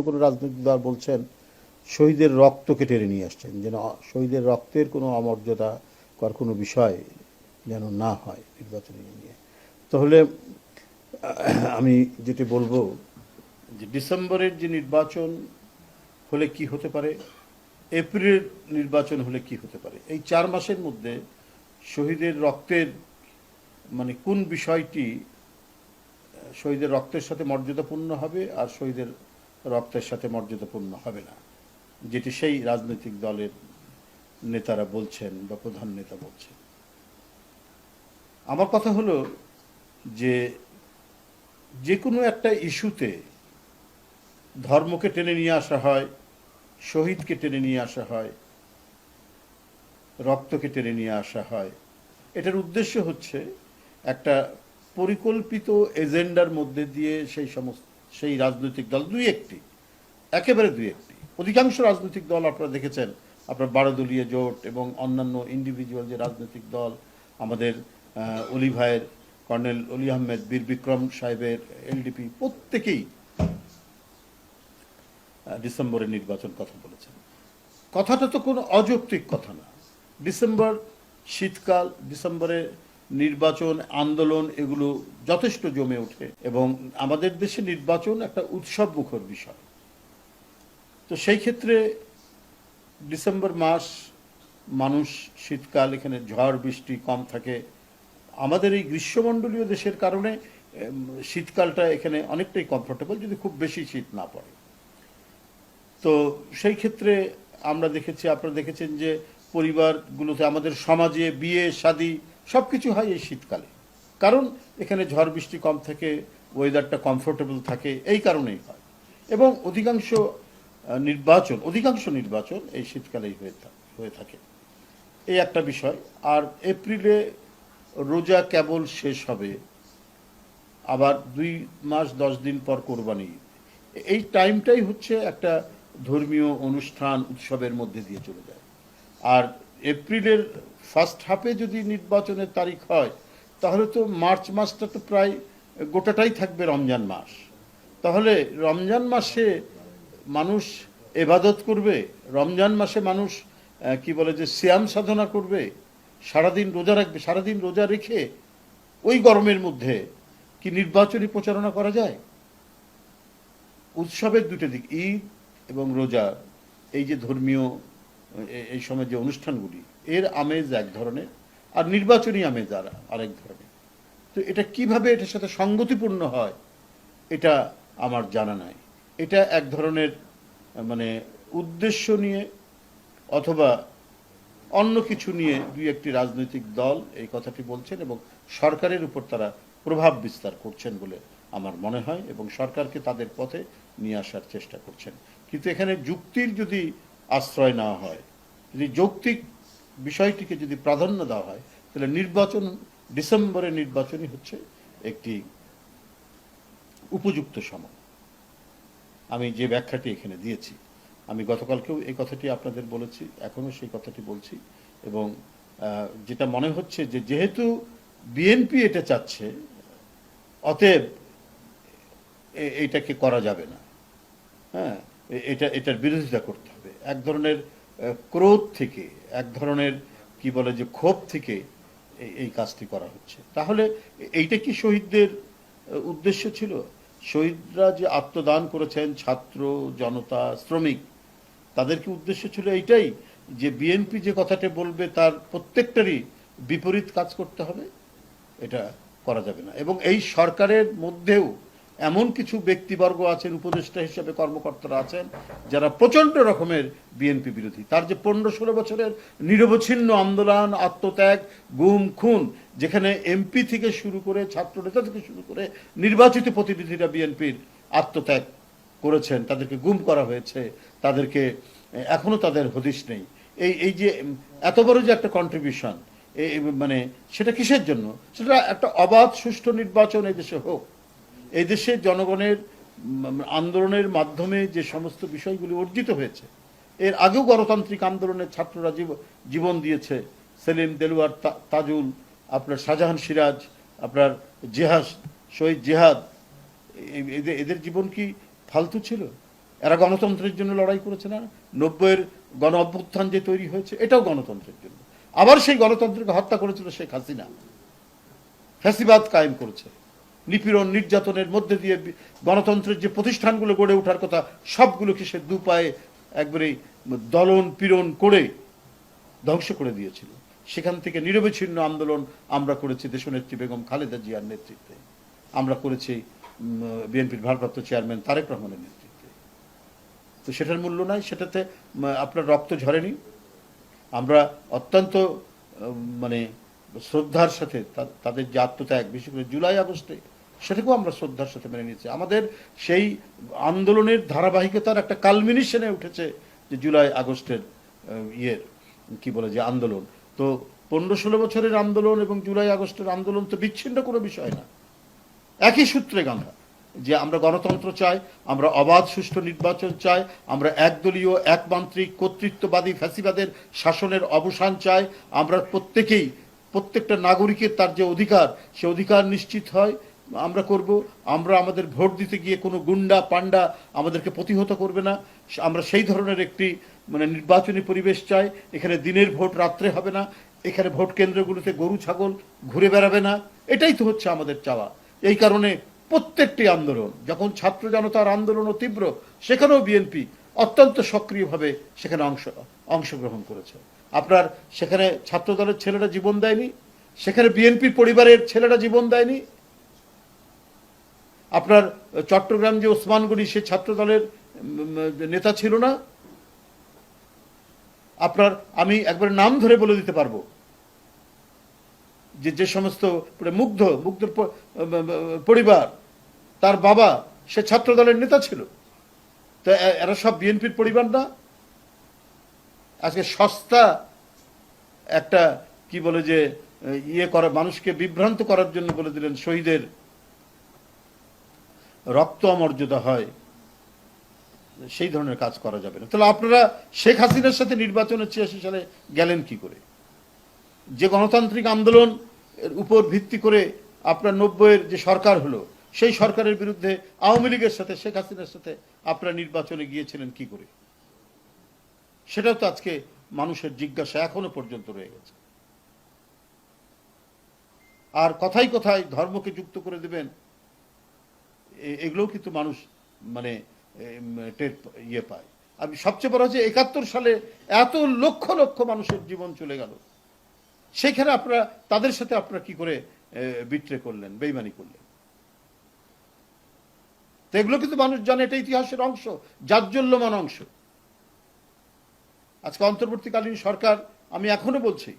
কোনো রাজনৈতিক দল বলছেন শহীদের রক্তকে টেনে নিয়ে আসছেন, যেন শহীদের রক্তের কোনো অমর্যাদা কর কোনো বিষয় যেন না হয় নির্বাচন নিয়ে। তাহলে আমি যেটি বলবো যে ডিসেম্বরের যে নির্বাচন হলে কি হতে পারে, এপ্রিলের নির্বাচন হলে কি হতে পারে, এই 4 মাসের মধ্যে শহীদের রক্তের মানে কোন বিষয়টি শহীদের রক্তের সাথে মর্যাদাপূর্ণ হবে আর শহীদের রক্তের সাথে মর্যাদাপূর্ণ হবে না, যেটি সেই রাজনৈতিক দলের নেতারা বলছেন বা প্রধান নেতা বলছেন। আমার কথা হলো যে যে কোনো একটা ইস্যুতে ধর্মকে টেনে নিয়ে আসা হয়, শহীদকে টেনে নিয়ে আসা হয়, রক্তকে টেনে নিয়ে আসা হয়। এটার উদ্দেশ্য হচ্ছে একটা পরিকল্পিত এজেন্ডার মধ্যে দিয়ে সেই রাজনৈতিক দল একেবারে দুই একটি, অধিকাংশ রাজনৈতিক দল আপনারা দেখেছেন, আপনার 12 দলীয় জোট এবং অন্যান্য ইন্ডিভিজুয়াল যে রাজনৈতিক দল, আমাদের অলি ভাইয়ের, কর্নেল অলি আহমেদ, বীর বিক্রম সাহেবের এলডিপি, প্রত্যেকেই ডিসেম্বরের নির্বাচন কথা বলেছেন। কথাটা তো কোনো অযৌক্তিক কথা না। ডিসেম্বর শীতকাল, ডিসেম্বরে নির্বাচন আন্দোলন এগুলো যথেষ্ট জমে ওঠে এবং আমাদের দেশে নির্বাচন একটা উৎসব মুখর বিষয়। তো সেই ক্ষেত্রে ডিসেম্বর মাস, মানুষ, শীতকাল, এখানে ঝড় বৃষ্টি কম থাকে। আমাদের এই গ্রীষ্মমণ্ডলীয় দেশের কারণে শীতকালটা এখানে অনেকটাই কমফোর্টেবল, যদি খুব বেশি শীত না পড়ে। তো সেই ক্ষেত্রে আমরা দেখেছি, আপনারা দেখেছেন যে পরিবারগুলোতে, আমাদের সমাজে বিয়ে শাদী সব কিছু হয় এই শীতকালে, কারণ এখানে ঝড় বৃষ্টি কম থাকে, ওয়েদারটা কমফোর্টেবল থাকে, এই কারণেই হয়। এবং অধিকাংশ নির্বাচন এই শীতকালেই হয়ে থাকে। এই একটা বিষয়। আর এপ্রিলে রোজা কেবল শেষ হবে, আবার 2 মাস 10 দিন পর কোরবানি। এই টাইমটাই হচ্ছে একটা ধর্মীয় অনুষ্ঠান উৎসবের মধ্যে দিয়ে চলে যায়। আর এপ্রিলের ফার্স্ট হাফে যদি নির্বাচনের তারিখ হয়, তাহলে তো মার্চ মাসটা তো প্রায় গোটাটাই থাকবে রমজান মাস। তাহলে রমজান মাসে মানুষ এবাদত করবে, রমজান মাসে মানুষ কি বলে যে সিয়াম সাধনা করবে, সারাদিন রোজা রাখবে। সারাদিন রোজা রেখে ওই গরমের মধ্যে কি নির্বাচনী প্রচারণা করা যায়? উৎসবের দুটো দিক, ঈদ এবং রোজা, এই যে ধর্মীয় এই সময় যে অনুষ্ঠানগুলি, এর আমেজ এক ধরনের, আর নির্বাচনী আমেজ আরেক ধরনের। তো এটা কিভাবে এটার সাথে সঙ্গতিপূর্ণ হয়, এটা আমার জানা নাই। এটা এক ধরনের মানে উদ্দেশ্য নিয়ে অথবা অন্য কিছু নিয়ে 2-1টি রাজনৈতিক দল এই কথাটি বলছেন এবং সরকারের উপর তারা প্রভাব বিস্তার করছেন বলে আমার মনে হয়, এবং সরকারকে তাদের পথে নিয়ে আসার চেষ্টা করছেন। কিন্তু এখানে যুক্তির যদি আশ্রয় নেওয়া হয়, যদি যৌক্তিক বিষয়টিকে যদি প্রাধান্য দেওয়া হয়, তাহলে ডিসেম্বরের নির্বাচনই হচ্ছে একটি উপযুক্ত সময়। আমি যে ব্যাখ্যাটি এখানে দিয়েছি, আমি গতকালকেও এই কথাটি আপনাদের বলেছি, এখনও সেই কথাটি বলছি। এবং যেটা মনে হচ্ছে যে যেহেতু বিএনপি এটা চাচ্ছে, অতএব এইটাকে করা যাবে না। হ্যাঁ, এটার বিরোধিতা করতে হবে। এক ধরনের ক্রোধ থেকে, এক ধরনের কি বলে যে ক্ষোভ থেকে এই কাজটি করা হচ্ছে। তাহলে এইটা কি শহীদদের উদ্দেশ্য ছিল? শহীদরা যে আত্মদান করেছেন, ছাত্র জনতা শ্রমিক, তাদের কি উদ্দেশ্য ছিল এইটাই যে বিএনপি যে কথাটা বলবে তার প্রত্যেকটারই বিপরীত কাজ করতে হবে? এটা করা যাবে না। এবং এই সরকারের মধ্যেও এমন কিছু ব্যক্তিবর্গ আছেন, উপদেষ্টা হিসেবে কর্মকর্তারা আছেন, যারা প্রচণ্ড রকমের বিএনপি বিরোধী। তার যে 15-16 বছরের নিরবচ্ছিন্ন আন্দোলন, আত্মত্যাগ, গুম খুন, যেখানে এমপি থেকে শুরু করে, ছাত্র নেতা থেকে শুরু করে নির্বাচিত প্রতিনিধিরা বিএনপির আত্মত্যাগ করেছেন, তাদেরকে গুম করা হয়েছে, তাদেরকে এখনো তাদের হদিশ নেই। এই যে এত বড় যে একটা কন্ট্রিবিউশন, মানে সেটা কিসের জন্য? সেটা একটা অবাধ সুষ্ঠু নির্বাচন এই দেশে হোক। এই দেশে জনগণের আন্দোলনের মাধ্যমে যে সমস্ত বিষয়গুলি অর্জিত হয়েছে, এর আগেও গণতান্ত্রিক আন্দোলনের ছাত্ররা জীবন দিয়েছে। সেলিম, দেলোয়ার, তাজুল, আপনার শাহজাহান সিরাজ, আপনার শহীদ জিহাদ, এদের জীবন কি ফালতু ছিল? এরা গণতন্ত্রের জন্য লড়াই করেছে না? 90-এর গণ অভ্যুত্থান যে তৈরি হয়েছে এটাও গণতন্ত্রের জন্য। আবার সেই গণতন্ত্রকে হত্যা করেছিল শেখ হাসিনা, ফ্যাসিবাদ কায়েম করেছে, নিপীড়ন নির্যাতনের মধ্যে দিয়ে গণতন্ত্রের যে প্রতিষ্ঠানগুলো গড়ে ওঠার কথা সবগুলোকে সে দুপায়ে একবারে দলন পীড়ন করে ধ্বংস করে দিয়েছিল। সেখান থেকে নিরবচ্ছিন্ন আন্দোলন আমরা করেছি দেশনেত্রী বেগম খালেদা জিয়ার নেতৃত্বে, আমরা করেছি বিএনপির ভারপ্রাপ্ত চেয়ারম্যান তারেক রহমানের নেতৃত্বে। তো সেটার মূল্য নাই, সেটাতে আপনার রক্ত ঝরেনি। আমরা অত্যন্ত মানে শ্রদ্ধার সাথে তাদের যে আত্মত্যাগ, বিশেষ করে জুলাই আগস্টে, সেটাকেও আমরা শ্রদ্ধার সাথে মেনে নিয়েছি। আমাদের সেই আন্দোলনের ধারাবাহিকতার একটা কালমিনেশনে উঠেছে যে জুলাই আগস্টের কি বলে যে আন্দোলন। তো 15-16 বছরের আন্দোলন এবং জুলাই আগস্টের আন্দোলন তো বিচ্ছিন্ন কোনো বিষয় না, একই সূত্রে গাঁথা। যে আমরা গণতন্ত্র চাই, আমরা অবাধ সুষ্ঠু নির্বাচন চাই, আমরা একদলীয় একমান্ত্রিক কর্তৃত্ববাদী ফ্যাসিবাদের শাসনের অবসান চাই, আমরা প্রত্যেকটা নাগরিকের তার যে অধিকার, সে অধিকার নিশ্চিত হয় আমরা করব। আমরা আমাদের ভোট দিতে গিয়ে কোনো গুন্ডা পান্ডা আমাদেরকে প্রতিহত করবে না। আমরা সেই ধরনের একটি নির্বাচনী পরিবেশ চাই। এখানে দিনের ভোট রাত্রে হবে না, এখানে ভোট কেন্দ্রগুলোতে গরু ছাগল ঘুরে বেড়াবে না। এটাই তো হচ্ছে আমাদের চাওয়া। এই কারণে প্রত্যেকটি আন্দোলন, যখন ছাত্র জনতার আন্দোলনও তীব্র, সেখানেও বিএনপি অত্যন্ত সক্রিয়ভাবে সেখানে অংশগ্রহণ করেছে। আপনার সেখানে ছাত্র দলের ছেলেরা জীবন দেয়নি, সেখানে বিএনপির পরিবারের ছেলেরা জীবন দেয়নি। আপনার চট্টগ্রাম যে ওসমান গনি, সে ছাত্র দলের নেতা ছিল না? আপনার আমি একবার নাম ধরে বলে দিতে পারবো যে সমস্ত মুগ্ধর পরিবার, তার বাবা সে ছাত্র দলের নেতা ছিল। তো এরা সব বিএনপির পরিবার না? আজকে সস্তা একটা কি বলে যে করা, মানুষকে বিভ্রান্ত করার জন্য বলে দিলেন শহীদের রক্ত অমর্যাদা হয়, সেই ধরনের কাজ করা যাবে না। তাহলে আপনারা শেখ হাসিনার সাথে নির্বাচনে 86 সালে গেলেন কি করে? যে গণতান্ত্রিক আন্দোলন উপর ভিত্তি করে আপনার 90-এর যে সরকার হলো, সেই সরকারের বিরুদ্ধে আওয়ামী লীগের সাথে শেখ হাসিনার সাথে আপনারা নির্বাচনে গিয়েছিলেন কি করে? সেটাও তো আজকে মানুষের জিজ্ঞাসা এখনো পর্যন্ত রয়ে গেছে। আর কথায় কথায় ধর্মকে যুক্ত করে দেবেন, এগুলোও কিন্তু মানুষ পায়। আমি সবচেয়ে বড় হচ্ছে 71 সালে এত লক্ষ লক্ষ মানুষের জীবন চলে গেল, সেখানে আপনারা তাদের সাথে আপনারা কি করে বিট্রে করলেন, বেইমানি করলেন? তো এগুলো কিন্তু মানুষ জানে, এটা ইতিহাসের অংশ, জাজ্জল্যমান অংশ। আজকে অন্তর্বর্তীকালীন সরকার, আমি এখনো বলছি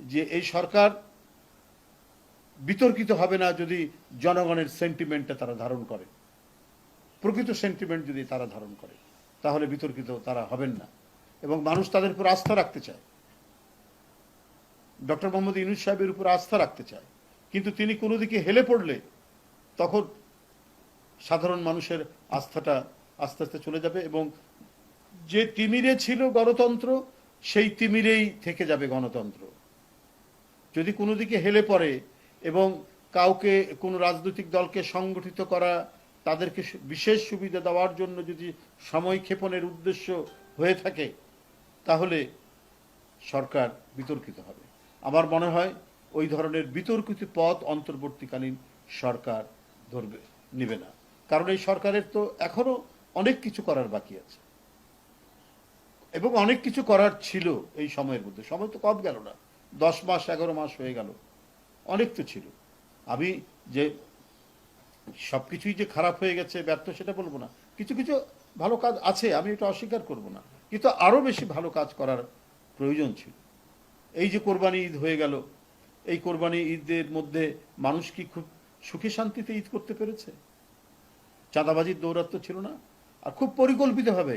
যে এই সরকার বিতর্কিত হবে না যদি জনগণের সেন্টিমেন্টটা তারা ধারণ করে। প্রকৃত সেন্টিমেন্ট যদি তারা ধারণ করে, তাহলে বিতর্কিত তারা হবেন না এবং মানুষ তাদের উপর আস্থা রাখতে চায়। ডক্টর মোহাম্মদ ইউনূস সাহেবের উপর আস্থা রাখতে চায়, কিন্তু তিনি কোনো দিকে হেলে পড়লে তখন সাধারণ মানুষের আস্থাটা আস্তে আস্তে চলে যাবে এবং যে তিমিরে ছিল গণতন্ত্র, সেই তিমিরেই থেকে যাবে গণতন্ত্র। যদি কোনো দিকে হেলে পড়ে এবং কাউকে, কোনো রাজনৈতিক দলকে সংগঠিত করা, তাদেরকে বিশেষ সুবিধা দেওয়ার জন্য যদি সময় ক্ষেপণের উদ্দেশ্য হয়ে থাকে, তাহলে সরকার বিতর্কিত হবে। আমার মনে হয় ওই ধরনের বিতর্কিত পথ অন্তর্বর্তীকালীন সরকার নেবে না, কারণ এই সরকারের তো এখনো অনেক কিছু করার বাকি আছে এবং অনেক কিছু করার ছিল এই সময়ের মধ্যে। সময় তো কম গেল না, 10 মাস 11 মাস হয়ে গেল, অনেক তো ছিল। আমি যে সবকিছুই যে খারাপ হয়ে গেছে, ব্যর্থ, সেটা বলবো না। কিছু কিছু ভালো কাজ আছে, আমি এটা অস্বীকার করব না, কিন্তু আরো বেশি ভালো কাজ করার প্রয়োজন ছিল। এই যে কোরবানি ঈদ হয়ে গেল, এই কোরবানি ঈদের মধ্যে মানুষ কি খুব সুখে শান্তিতে ঈদ করতে পেরেছে? চাঁদাবাজির দৌরাত্ম্য ছিল না। আর খুব পরিকল্পিতভাবে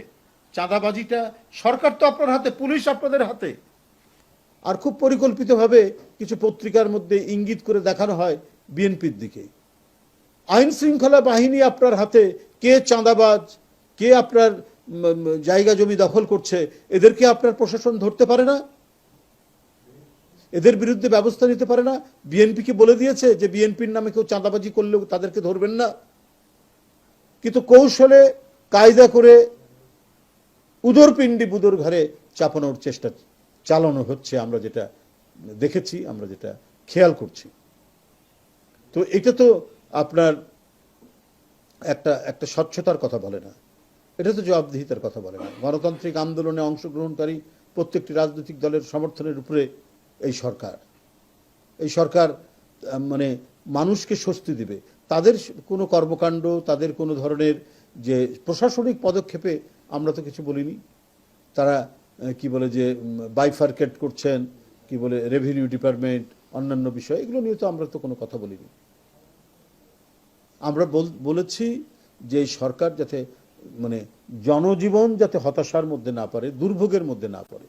চাঁদাবাজিটা, সরকার তো আপনার হাতে, পুলিশ আপনাদের হাতে, আর খুব পরিকল্পিতভাবে কিছু পত্রিকার মধ্যে ইঙ্গিত করে দেখানো হয় বিএনপির দিকে। আইন শৃঙ্খলা বাহিনী আপনার হাতে, কে চাঁদাবাজ, কে আপনার জায়গা জমি দখল করছে, এদেরকে আপনার প্রশাসন ধরতে পারে না, এদের বিরুদ্ধে ব্যবস্থা নিতে পারে না। বিএনপিকে বলে দিয়েছে যে বিএনপির নামে কেউ চাঁদাবাজি করলেও তাদেরকে ধরবেন না, কিন্তু কৌশলে কায়দা করে উদরপিণ্ডি বুদর ঘরে চাপানোর চেষ্টা চালানো হচ্ছে, আমরা যেটা দেখেছি, আমরা যেটা খেয়াল করছি। তো এটা তো আপনার একটা একটা স্বচ্ছতার কথা বলে না, এটা তো জবাবদিহিতার কথা বলে না। গণতান্ত্রিক আন্দোলনে অংশগ্রহণকারী প্রত্যেকটি রাজনৈতিক দলের সমর্থনের উপরে এই সরকার, এই সরকার মানে মানুষকে স্বস্তি দিবে, তাদের কোনো কর্মকাণ্ড, তাদের কোনো ধরনের যে প্রশাসনিক পদক্ষেপে আমরা তো কিছু বলিনি। তারা কি বলে যে বাইফার্কেট করছেন, কি বলে রেভিনিউ ডিপার্টমেন্ট, অন্যান্য বিষয়, এগুলো নিয়ে তো আমরা তো কোনো কথা বলিনি। আমরা বলেছি যে এই সরকার যাতে মানে জনজীবন যাতে হতাশার মধ্যে না পড়ে, দুর্ভোগের মধ্যে না পড়ে।